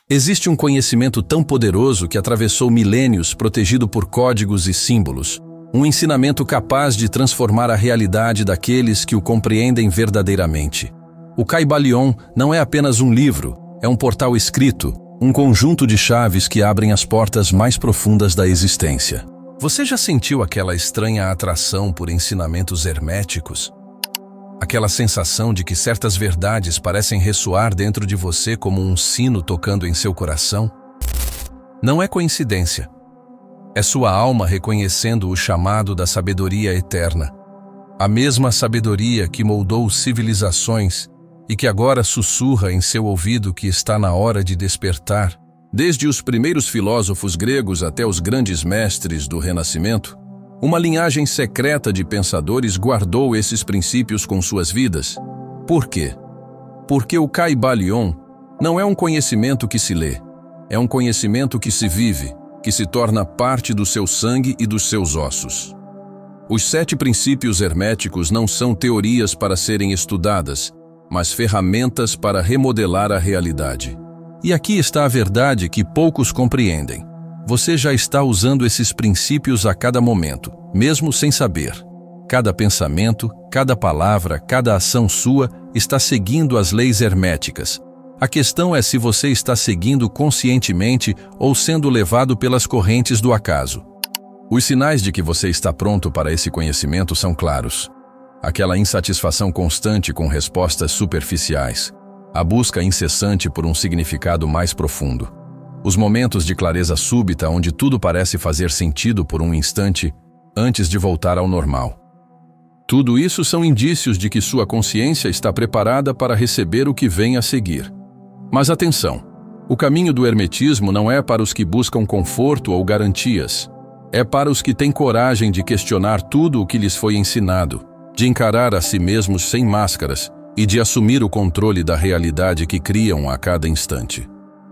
Existe um conhecimento tão poderoso que atravessou milênios protegido por códigos e símbolos, um ensinamento capaz de transformar a realidade daqueles que o compreendem verdadeiramente. O Kybalion não é apenas um livro, é um portal escrito, um conjunto de chaves que abrem as portas mais profundas da existência. Você já sentiu aquela estranha atração por ensinamentos herméticos? Aquela sensação de que certas verdades parecem ressoar dentro de você como um sino tocando em seu coração? Não é coincidência. É sua alma reconhecendo o chamado da sabedoria eterna. A mesma sabedoria que moldou civilizações e que agora sussurra em seu ouvido que está na hora de despertar. Desde os primeiros filósofos gregos até os grandes mestres do Renascimento, uma linhagem secreta de pensadores guardou esses princípios com suas vidas. Por quê? Porque o Kybalion não é um conhecimento que se lê, é um conhecimento que se vive, que se torna parte do seu sangue e dos seus ossos. Os 7 princípios herméticos não são teorias para serem estudadas, mas ferramentas para remodelar a realidade. E aqui está a verdade que poucos compreendem. Você já está usando esses princípios a cada momento, mesmo sem saber. Cada pensamento, cada palavra, cada ação sua está seguindo as leis herméticas. A questão é se você está seguindo conscientemente ou sendo levado pelas correntes do acaso. Os sinais de que você está pronto para esse conhecimento são claros. Aquela insatisfação constante com respostas superficiais. A busca incessante por um significado mais profundo. Os momentos de clareza súbita onde tudo parece fazer sentido por um instante antes de voltar ao normal. Tudo isso são indícios de que sua consciência está preparada para receber o que vem a seguir. Mas atenção, o caminho do hermetismo não é para os que buscam conforto ou garantias. É para os que têm coragem de questionar tudo o que lhes foi ensinado, de encarar a si mesmos sem máscaras e de assumir o controle da realidade que criam a cada instante.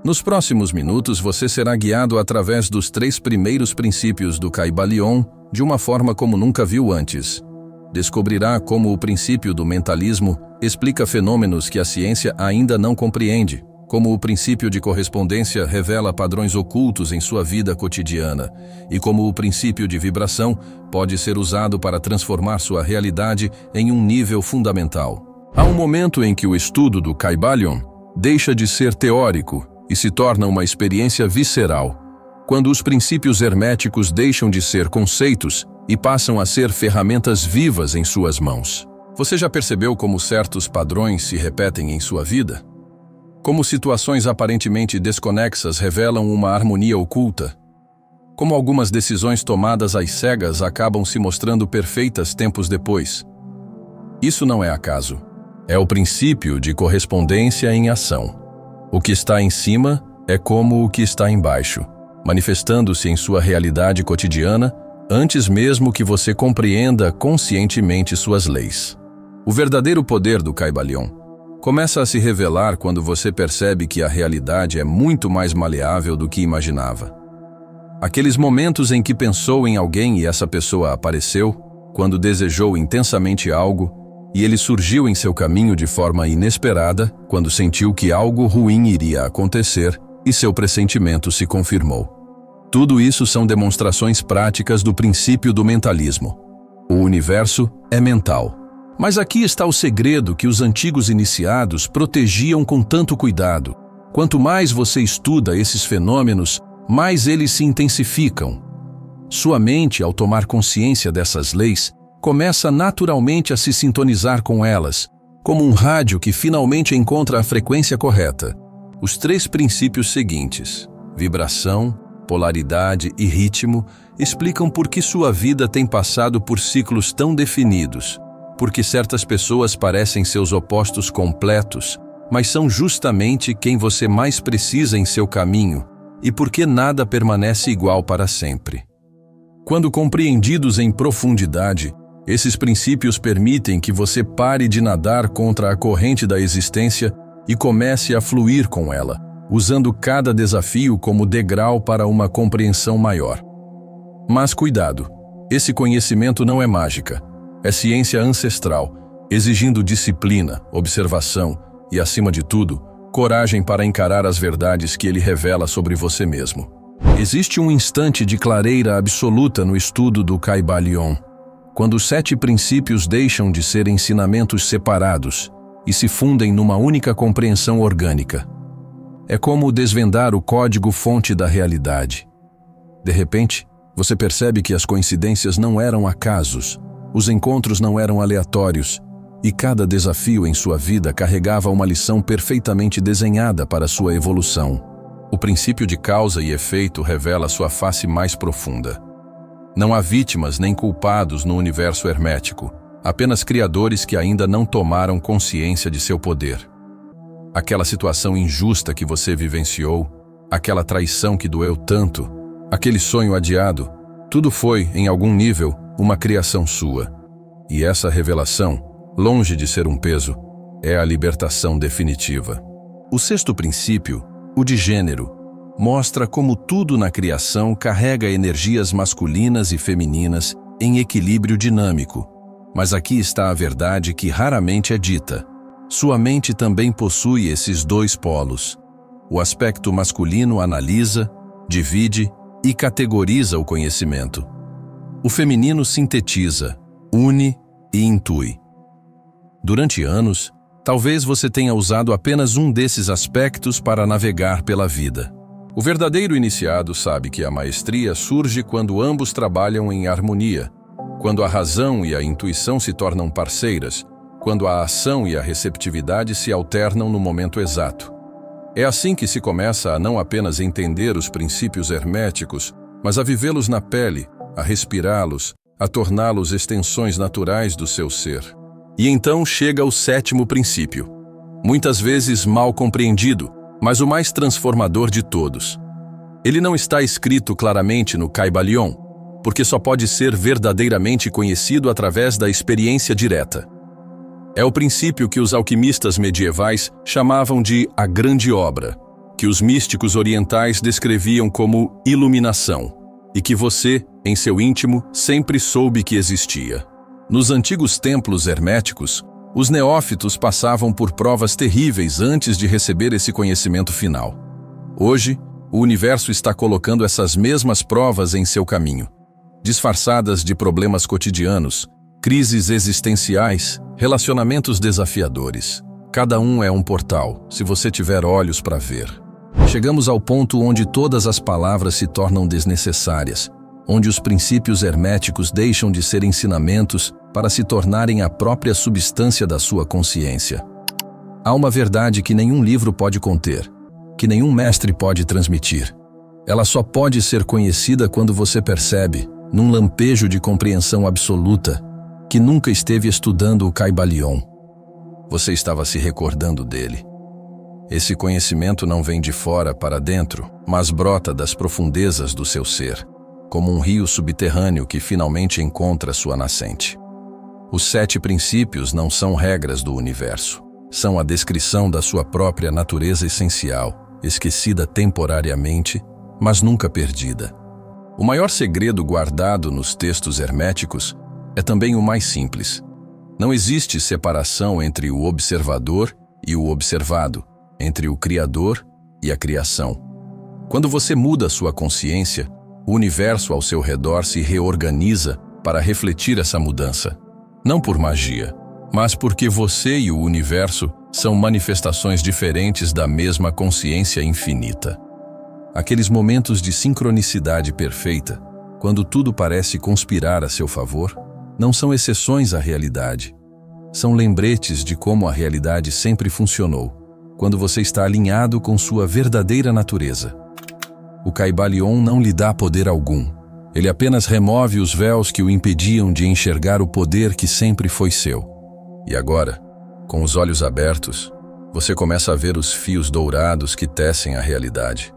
Nos próximos minutos você será guiado através dos 3 primeiros princípios do Kybalion de uma forma como nunca viu antes. Descobrirá como o princípio do mentalismo explica fenômenos que a ciência ainda não compreende, como o princípio de correspondência revela padrões ocultos em sua vida cotidiana, e como o princípio de vibração pode ser usado para transformar sua realidade em um nível fundamental. Há um momento em que o estudo do Kybalion deixa de ser teórico e se torna uma experiência visceral, quando os princípios herméticos deixam de ser conceitos e passam a ser ferramentas vivas em suas mãos. Você já percebeu como certos padrões se repetem em sua vida? Como situações aparentemente desconexas revelam uma harmonia oculta? Como algumas decisões tomadas às cegas acabam se mostrando perfeitas tempos depois? Isso não é acaso. É o princípio de correspondência em ação. O que está em cima é como o que está embaixo, manifestando-se em sua realidade cotidiana antes mesmo que você compreenda conscientemente suas leis. O verdadeiro poder do Kybalion começa a se revelar quando você percebe que a realidade é muito mais maleável do que imaginava. Aqueles momentos em que pensou em alguém e essa pessoa apareceu, quando desejou intensamente algo, e ele surgiu em seu caminho de forma inesperada, quando sentiu que algo ruim iria acontecer e seu pressentimento se confirmou. Tudo isso são demonstrações práticas do princípio do mentalismo. O universo é mental. Mas aqui está o segredo que os antigos iniciados protegiam com tanto cuidado. Quanto mais você estuda esses fenômenos, mais eles se intensificam. Sua mente, ao tomar consciência dessas leis, começa naturalmente a se sintonizar com elas, como um rádio que finalmente encontra a frequência correta. Os 3 princípios seguintes, vibração, polaridade e ritmo, explicam por que sua vida tem passado por ciclos tão definidos. Porque certas pessoas parecem seus opostos completos, mas são justamente quem você mais precisa em seu caminho, e porque nada permanece igual para sempre. Quando compreendidos em profundidade, esses princípios permitem que você pare de nadar contra a corrente da existência e comece a fluir com ela, usando cada desafio como degrau para uma compreensão maior. Mas cuidado, esse conhecimento não é mágica. É ciência ancestral, exigindo disciplina, observação e, acima de tudo, coragem para encarar as verdades que ele revela sobre você mesmo. Existe um instante de clareira absoluta no estudo do Kybalion, quando os 7 princípios deixam de ser ensinamentos separados e se fundem numa única compreensão orgânica. É como desvendar o código-fonte da realidade. De repente, você percebe que as coincidências não eram acasos, os encontros não eram aleatórios, e cada desafio em sua vida carregava uma lição perfeitamente desenhada para sua evolução. O princípio de causa e efeito revela sua face mais profunda. Não há vítimas nem culpados no universo hermético, apenas criadores que ainda não tomaram consciência de seu poder. Aquela situação injusta que você vivenciou, aquela traição que doeu tanto, aquele sonho adiado, tudo foi, em algum nível, uma criação sua. E essa revelação, longe de ser um peso, é a libertação definitiva. O 6º princípio, o de gênero, mostra como tudo na criação carrega energias masculinas e femininas em equilíbrio dinâmico. Mas aqui está a verdade que raramente é dita. Sua mente também possui esses 2 polos. O aspecto masculino analisa, divide e categoriza o conhecimento. O feminino sintetiza, une e intui. Durante anos, talvez você tenha usado apenas um desses aspectos para navegar pela vida. O verdadeiro iniciado sabe que a maestria surge quando ambos trabalham em harmonia, quando a razão e a intuição se tornam parceiras, quando a ação e a receptividade se alternam no momento exato. É assim que se começa a não apenas entender os princípios herméticos, mas a vivê-los na pele, a respirá-los, a torná-los extensões naturais do seu ser. E então chega o 7º princípio, muitas vezes mal compreendido, mas o mais transformador de todos. Ele não está escrito claramente no Kybalion, porque só pode ser verdadeiramente conhecido através da experiência direta. É o princípio que os alquimistas medievais chamavam de a grande obra, que os místicos orientais descreviam como iluminação, e que você, em seu íntimo, sempre soube que existia. Nos antigos templos herméticos, os neófitos passavam por provas terríveis antes de receber esse conhecimento final. Hoje, o universo está colocando essas mesmas provas em seu caminho, disfarçadas de problemas cotidianos, crises existenciais, relacionamentos desafiadores. Cada um é um portal, se você tiver olhos para ver. Chegamos ao ponto onde todas as palavras se tornam desnecessárias, onde os princípios herméticos deixam de ser ensinamentos para se tornarem a própria substância da sua consciência. Há uma verdade que nenhum livro pode conter, que nenhum mestre pode transmitir. Ela só pode ser conhecida quando você percebe, num lampejo de compreensão absoluta, que nunca esteve estudando o Kybalion. Você estava se recordando dele. Esse conhecimento não vem de fora para dentro, mas brota das profundezas do seu ser, como um rio subterrâneo que finalmente encontra sua nascente. Os 7 princípios não são regras do universo. São a descrição da sua própria natureza essencial, esquecida temporariamente, mas nunca perdida. O maior segredo guardado nos textos herméticos é também o mais simples. Não existe separação entre o observador e o observado, entre o Criador e a criação. Quando você muda sua consciência, o universo ao seu redor se reorganiza para refletir essa mudança. Não por magia, mas porque você e o universo são manifestações diferentes da mesma consciência infinita. Aqueles momentos de sincronicidade perfeita, quando tudo parece conspirar a seu favor, não são exceções à realidade. São lembretes de como a realidade sempre funcionou, quando você está alinhado com sua verdadeira natureza. O Kybalion não lhe dá poder algum. Ele apenas remove os véus que o impediam de enxergar o poder que sempre foi seu. E agora, com os olhos abertos, você começa a ver os fios dourados que tecem a realidade.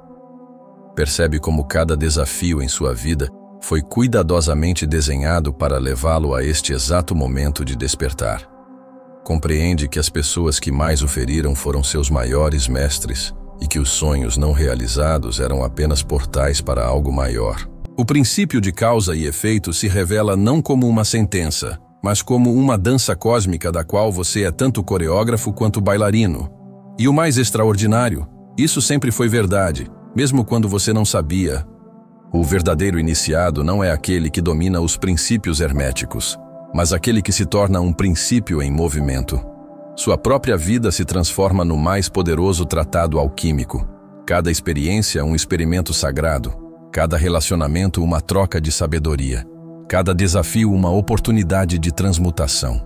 Percebe como cada desafio em sua vida foi cuidadosamente desenhado para levá-lo a este exato momento de despertar. Compreende que as pessoas que mais o feriram foram seus maiores mestres e que os sonhos não realizados eram apenas portais para algo maior. O princípio de causa e efeito se revela não como uma sentença, mas como uma dança cósmica da qual você é tanto coreógrafo quanto bailarino. E o mais extraordinário, isso sempre foi verdade, mesmo quando você não sabia. O verdadeiro iniciado não é aquele que domina os princípios herméticos, mas aquele que se torna um princípio em movimento. Sua própria vida se transforma no mais poderoso tratado alquímico. Cada experiência um experimento sagrado, cada relacionamento uma troca de sabedoria, cada desafio uma oportunidade de transmutação.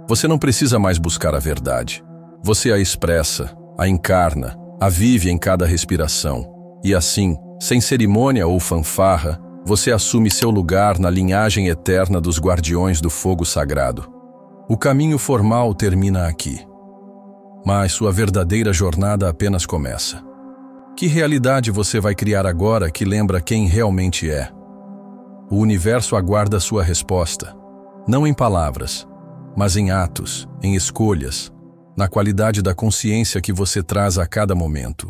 Você não precisa mais buscar a verdade. Você a expressa, a encarna, a vive em cada respiração. E assim, sem cerimônia ou fanfarra, você assume seu lugar na linhagem eterna dos guardiões do fogo sagrado. O caminho formal termina aqui, mas sua verdadeira jornada apenas começa. Que realidade você vai criar agora que lembra quem realmente é? O universo aguarda sua resposta, não em palavras, mas em atos, em escolhas, na qualidade da consciência que você traz a cada momento.